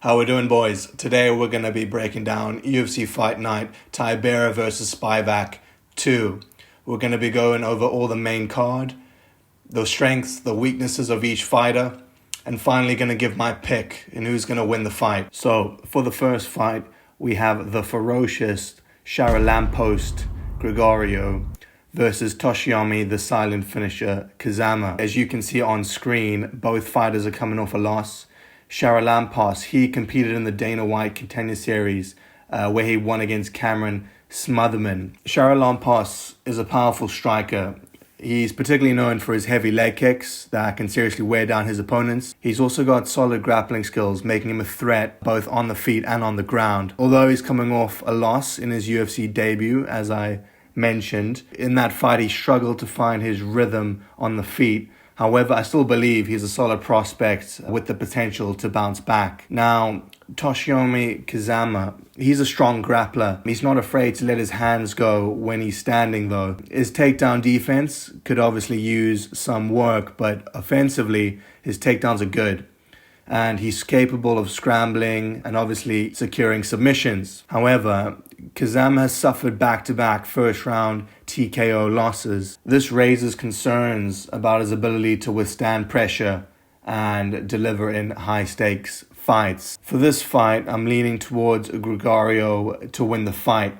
How we doing, boys? Today we're going to be breaking down UFC Fight Night Tybura versus Spivac 2. We're going to be going over all the main card, the strengths, the weaknesses of each fighter, and finally going to give my pick in who's going to win the fight. So for the first fight, we have the ferocious Charalampos Grigoriou versus Toshiomi, the silent finisher, Kazama. As you can see on screen, both fighters are coming off a loss. Charalampos, he competed in the Dana White Contender Series where he won against Cameron Smotherman. Charalampos is a powerful striker. He's particularly known for his heavy leg kicks that can seriously wear down his opponents. He's also got solid grappling skills, making him a threat both on the feet and on the ground. Although he's coming off a loss in his UFC debut, as I mentioned, in that fight he struggled to find his rhythm on the feet. However, I still believe he's a solid prospect with the potential to bounce back. Now, Toshiomi Kazama, he's a strong grappler. He's not afraid to let his hands go when he's standing though. His takedown defense could obviously use some work, but offensively, his takedowns are good. And he's capable of scrambling and obviously securing submissions. However, Kazama has suffered back-to-back first-round TKO losses. This raises concerns about his ability to withstand pressure and deliver in high-stakes fights. For this fight, I'm leaning towards Grigoriou to win the fight.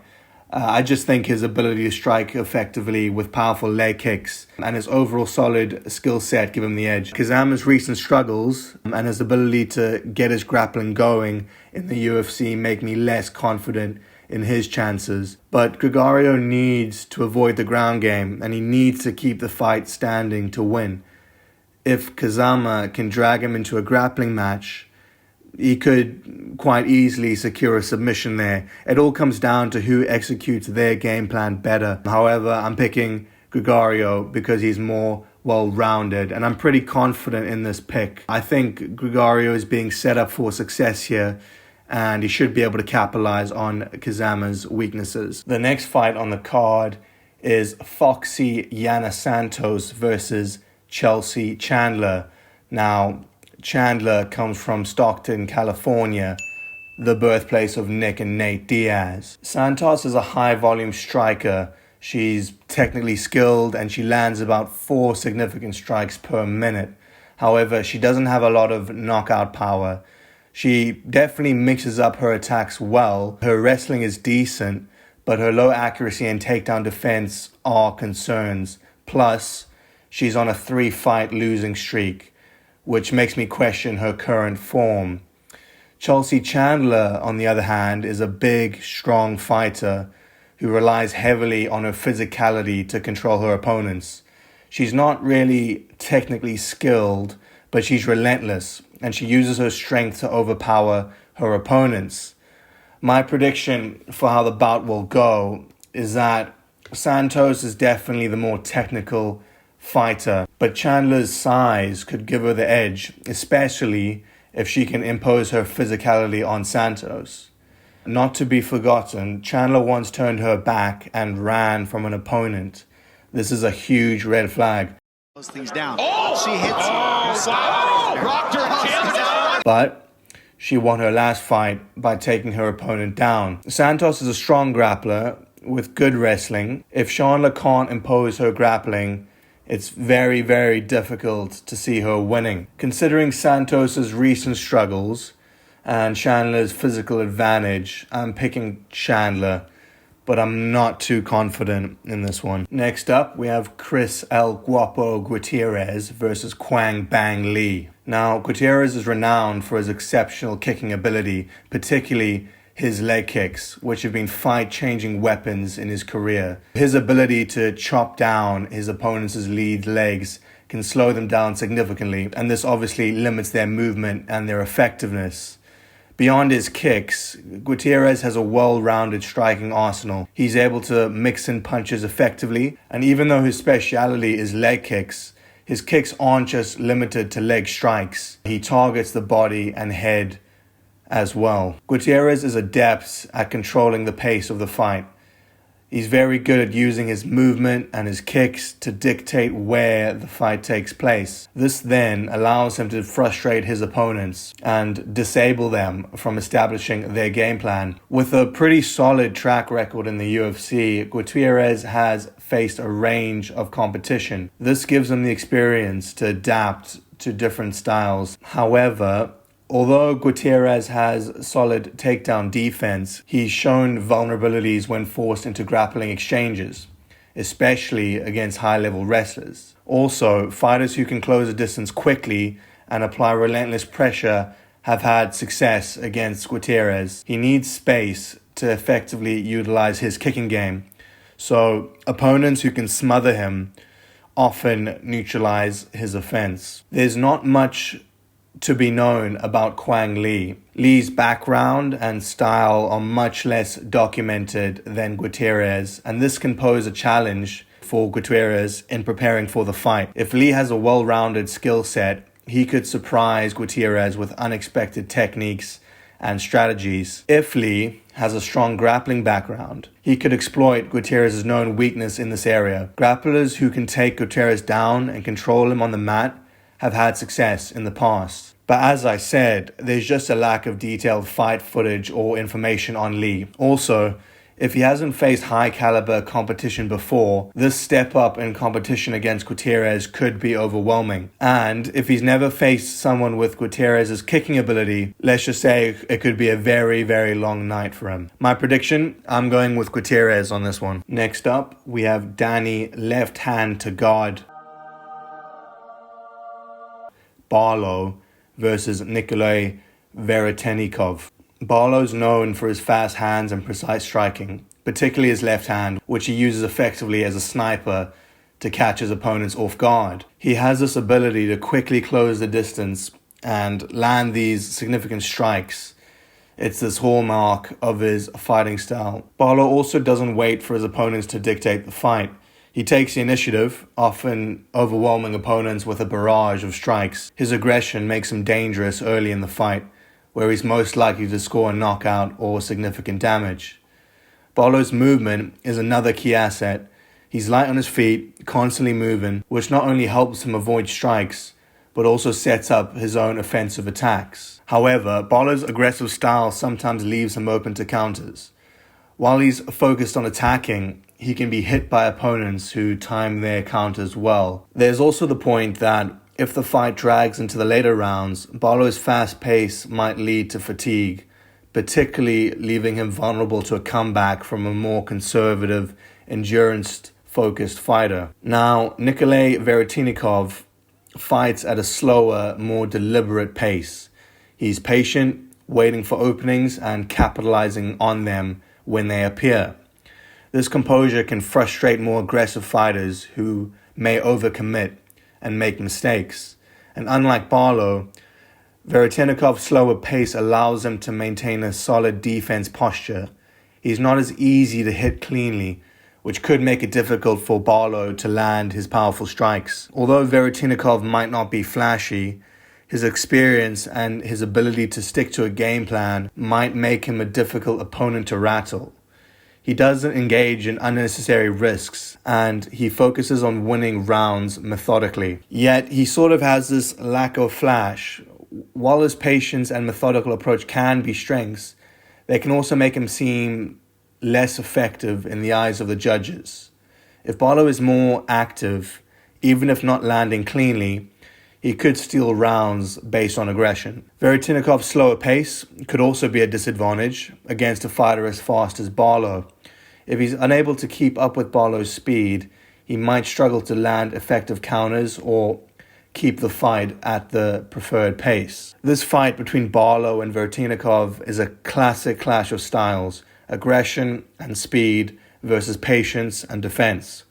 I just think his ability to strike effectively with powerful leg kicks and his overall solid skill set give him the edge. Kazama's recent struggles and his ability to get his grappling going in the UFC make me less confident in his chances. But Grigoriou needs to avoid the ground game and he needs to keep the fight standing to win. If Kazama can drag him into a grappling match, he could quite easily secure a submission there. It all comes down to who executes their game plan better. However, I'm picking Grigoriou because he's more well-rounded, and I'm pretty confident in this pick. I think Grigoriou is being set up for success here, and he should be able to capitalize on Kazama's weaknesses. The next fight on the card is Foxy Yana Santos versus Chelsea Chandler. Now, Chandler comes from Stockton, California, the birthplace of Nick and Nate Diaz. Santos is a high-volume striker. She's technically skilled and she lands about 4 significant strikes per minute. However, she doesn't have a lot of knockout power. She definitely mixes up her attacks well. Her wrestling is decent, but her low accuracy and takedown defense are concerns. Plus, she's on a 3-fight losing streak, which makes me question her current form. Chelsea Chandler, on the other hand, is a big, strong fighter who relies heavily on her physicality to control her opponents. She's not really technically skilled, but she's relentless, and she uses her strength to overpower her opponents. My prediction for how the bout will go is that Santos is definitely the more technical fighter, but Chandler's size could give her the edge, especially if she can impose her physicality on Santos. Not to be forgotten, Chandler once turned her back and ran from an opponent. This is a huge red flag. Those things down. Oh! She hits. Rocked her. But she won her last fight by taking her opponent down. Santos is a strong grappler with good wrestling. If Chandler can't impose her grappling, it's very, very difficult to see her winning. Considering Santos's recent struggles and Chandler's physical advantage, I'm picking Chandler, but I'm not too confident in this one. Next up, we have Chris El Guapo Gutierrez versus Quang Bang Lee. Now, Gutierrez is renowned for his exceptional kicking ability, particularly his leg kicks, which have been fight-changing weapons in his career. His ability to chop down his opponent's lead legs can slow them down significantly, and this obviously limits their movement and their effectiveness. Beyond his kicks, Gutierrez has a well-rounded striking arsenal. He's able to mix in punches effectively, and even though his speciality is leg kicks, his kicks aren't just limited to leg strikes. He targets the body and head as well. Gutierrez is adept at controlling the pace of the fight. He's very good at using his movement and his kicks to dictate where the fight takes place. This then allows him to frustrate his opponents and disable them from establishing their game plan. With a pretty solid track record in the UFC, Gutierrez has faced a range of competition. This gives him the experience to adapt to different styles. However, although Gutierrez has solid takedown defense, he's shown vulnerabilities when forced into grappling exchanges, especially against high-level wrestlers. Also, fighters who can close a distance quickly and apply relentless pressure have had success against Gutierrez. He needs space to effectively utilize his kicking game, so opponents who can smother him often neutralize his offense. There's not much to be known about Quang Lee. Lee's background and style are much less documented than Gutierrez, and this can pose a challenge for Gutierrez in preparing for the fight. If Lee has a well-rounded skill set, he could surprise Gutierrez with unexpected techniques and strategies. If Lee has a strong grappling background, he could exploit Gutierrez's known weakness in this area. Grapplers who can take Gutierrez down and control him on the mat have had success in the past. But as I said, there's just a lack of detailed fight footage or information on Lee. Also, if he hasn't faced high-caliber competition before, this step up in competition against Gutierrez could be overwhelming. And if he's never faced someone with Gutierrez's kicking ability, let's just say it could be a very, very long night for him. My prediction, I'm going with Gutierrez on this one. Next up, we have Danny left hand to guard Barlow versus Nikolay Veretennikov. Barlow's known for his fast hands and precise striking, particularly his left hand, which he uses effectively as a sniper to catch his opponents off guard. He has this ability to quickly close the distance and land these significant strikes. It's this hallmark of his fighting style. Barlow also doesn't wait for his opponents to dictate the fight. He takes the initiative, often overwhelming opponents with a barrage of strikes. His aggression makes him dangerous early in the fight, where he's most likely to score a knockout or significant damage. Barlow's movement is another key asset. He's light on his feet, constantly moving, which not only helps him avoid strikes, but also sets up his own offensive attacks. However, Barlow's aggressive style sometimes leaves him open to counters. While he's focused on attacking, he can be hit by opponents who time their counters well. There's also the point that if the fight drags into the later rounds, Barlow's fast pace might lead to fatigue, particularly leaving him vulnerable to a comeback from a more conservative, endurance-focused fighter. Now, Nikolay Veretennikov fights at a slower, more deliberate pace. He's patient, waiting for openings and capitalizing on them when they appear. This composure can frustrate more aggressive fighters who may overcommit and make mistakes. And unlike Barlow, Veretennikov's slower pace allows him to maintain a solid defense posture. He's not as easy to hit cleanly, which could make it difficult for Barlow to land his powerful strikes. Although Veretennikov might not be flashy, his experience and his ability to stick to a game plan might make him a difficult opponent to rattle. He doesn't engage in unnecessary risks, and he focuses on winning rounds methodically. Yet, he sort of has this lack of flash. While his patience and methodical approach can be strengths, they can also make him seem less effective in the eyes of the judges. If Barlow is more active, even if not landing cleanly, he could steal rounds based on aggression. Veretennikov's slower pace could also be a disadvantage against a fighter as fast as Barlow. If he's unable to keep up with Barlow's speed, he might struggle to land effective counters or keep the fight at the preferred pace. This fight between Barlow and Veretennikov is a classic clash of styles, aggression and speed versus patience and defense.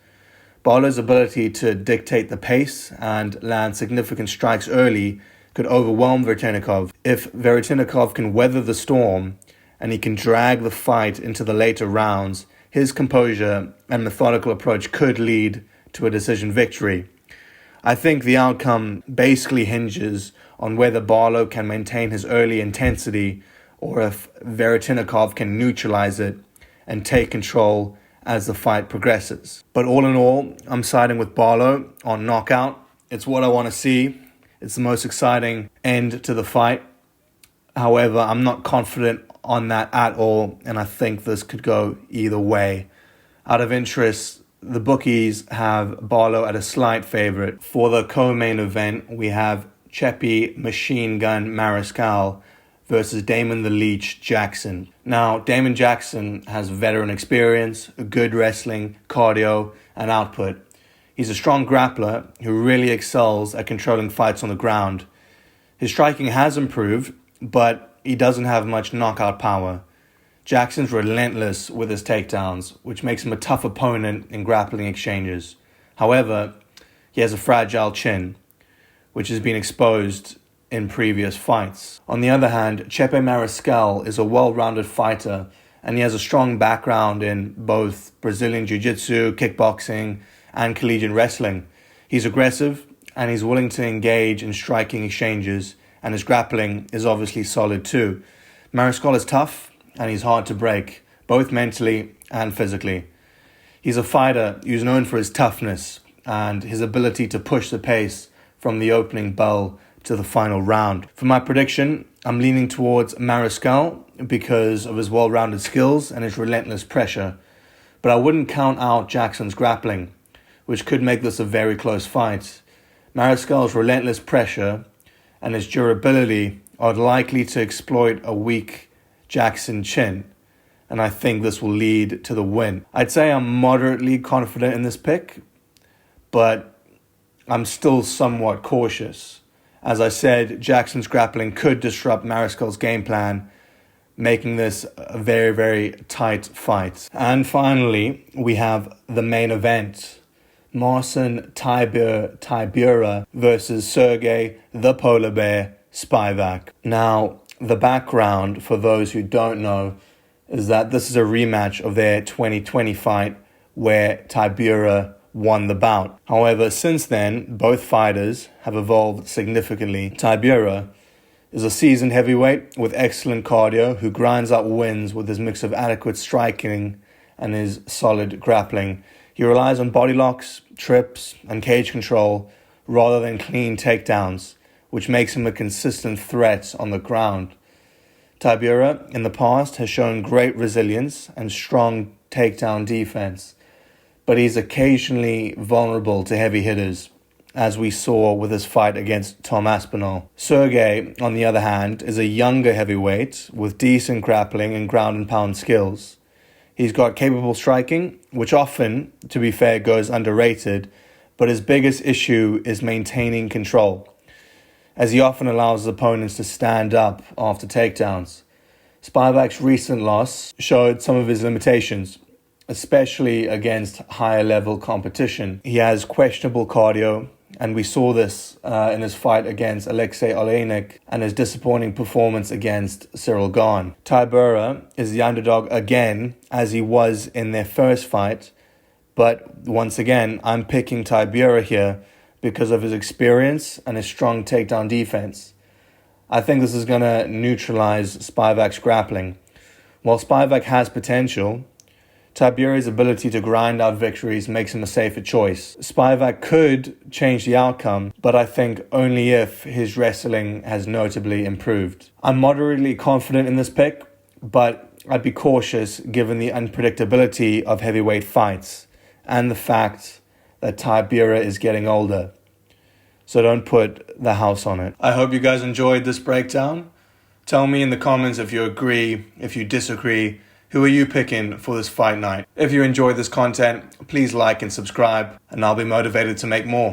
Barlow's ability to dictate the pace and land significant strikes early could overwhelm Veretennikov. If Veretennikov can weather the storm and he can drag the fight into the later rounds, his composure and methodical approach could lead to a decision victory. I think the outcome basically hinges on whether Barlow can maintain his early intensity or if Veretennikov can neutralize it and take control as the fight progresses. But all in all, I'm siding with Barlow on knockout. It's what I want to see. It's the most exciting end to the fight. However, I'm not confident on that at all, and I think this could go either way. Out of interest, the bookies have Barlow at a slight favorite. For the co-main event, we have Chepe Machine Gun Mariscal versus Damon the Leech Jackson. Now, Damon Jackson has veteran experience, good wrestling, cardio, and output. He's a strong grappler who really excels at controlling fights on the ground. His striking has improved, but he doesn't have much knockout power. Jackson's relentless with his takedowns, which makes him a tough opponent in grappling exchanges. However, he has a fragile chin, which has been exposed in previous fights. On the other hand, Chepe Mariscal is a well-rounded fighter, and he has a strong background in both Brazilian Jiu-Jitsu, kickboxing, and collegiate wrestling. He's aggressive, and he's willing to engage in striking exchanges, and his grappling is obviously solid too. Mariscal is tough, and he's hard to break, both mentally and physically. He's a fighter who's known for his toughness and his ability to push the pace from the opening bell to the final round. For my prediction, I'm leaning towards Mariscal because of his well-rounded skills and his relentless pressure. But I wouldn't count out Jackson's grappling, which could make this a very close fight. Mariscal's relentless pressure and his durability are likely to exploit a weak Jackson chin, and I think this will lead to the win. I'd say I'm moderately confident in this pick, but I'm still somewhat cautious. As I said, Jackson's grappling could disrupt Mariscal's game plan, making this a very, very tight fight. And finally, we have the main event. Marcin Tybura versus Serghei the Polar Bear Spivac. Now, the background, for those who don't know, is that this is a rematch of their 2020 fight where Tybura won the bout. However, since then, both fighters have evolved significantly. Tybura is a seasoned heavyweight with excellent cardio who grinds out wins with his mix of adequate striking and his solid grappling. He relies on body locks, trips, and cage control rather than clean takedowns, which makes him a consistent threat on the ground. Tybura, in the past, has shown great resilience and strong takedown defense, but he's occasionally vulnerable to heavy hitters, as we saw with his fight against Tom Aspinall. Serghei, on the other hand, is a younger heavyweight with decent grappling and ground and pound skills. He's got capable striking, which often, to be fair, goes underrated, but his biggest issue is maintaining control, as he often allows his opponents to stand up after takedowns. Spivac's recent loss showed some of his limitations, especially against higher-level competition. He has questionable cardio, and we saw this in his fight against Alexei Oleinik and his disappointing performance against Cyril Gane. Tybura is the underdog again, as he was in their first fight, but once again, I'm picking Tybura here because of his experience and his strong takedown defense. I think this is going to neutralize Spivac's grappling. While Spivac has potential, Tybura's ability to grind out victories makes him a safer choice. Spivac could change the outcome, but I think only if his wrestling has notably improved. I'm moderately confident in this pick, but I'd be cautious given the unpredictability of heavyweight fights and the fact that Tybura is getting older. So don't put the house on it. I hope you guys enjoyed this breakdown. Tell me in the comments if you agree, if you disagree. Who are you picking for this fight night? If you enjoyed this content, please like and subscribe, and I'll be motivated to make more.